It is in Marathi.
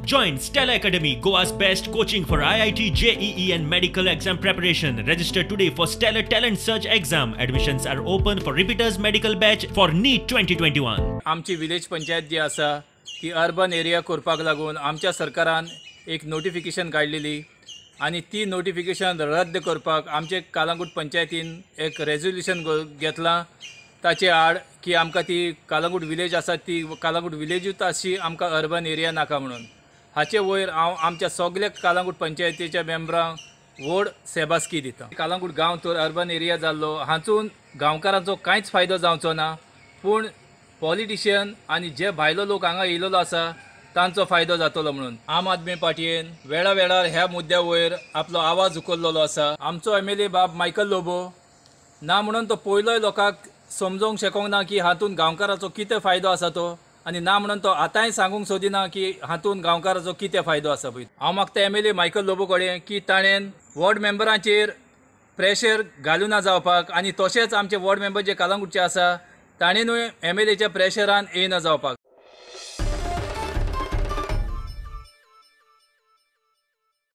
Join Stella Academy, Goa's best coaching for IIT, JEE and medical exam preparation. Register today for Stellar Talent Search exam. Admissions are open for repeaters medical batch for NEET 2021. आमची विलेज पंचायत जी आसा ती अर्बन एरिया करपाक लागून आमच्या सरकारान एक नोटिफिकेशन काढलेली आणि ती नोटिफिकेशन रद्द करपाक आमचे कालांगूट पंचायतीन एक रेझोल्यूशन घेतला। ताचे आड की आमकां ती कालांगूट विलेज आसा ती कालांगूट विलेजूच अशी आमकां अर्बन एरिया नाका म्हणून हाचे वयर हांव आमच्या सगळ्या कालांगूट पंचायतीच्या मेंबरांक व्हड सेबासकी दिता। कालांगूट गांव तर अर्बन एरिया जाल्लो हातून गांवकारांचो कांयच फायदो जावचो ना, पूण पॉलिटिशियन आनी जे भायलो लोक हांगा येयलेलो आसा तांचो फायदो जातलो म्हणून आम आदमी पार्टीन वेळा वेळार ह्या मुद्द्या वयर आपलो आवाज उखल्लेलो आसा। आमचो MLA बाब मायकल लोबो ना म्हणून तो पयलोय लोकांक समजोवंक शकूंक ना की हातून गांवकाराचो कितें फायदो आसा तो, आनी ना म्हणून तो आतांय सांगूंक सोदिना की हातून गांवकाराचो कितें फायदो आसा पळय। हांव मागता MLA मायकल लोबो कडेन की ताणें वॉर्ड मेंबरांचेर प्रेशर घालूं ना जावपाक, आनी तशेंच आमचे वॉर्ड मेंबर जे कालांगूटचे आसा ताणेंनूय MLAच्या प्रेशरान येना जावपाक।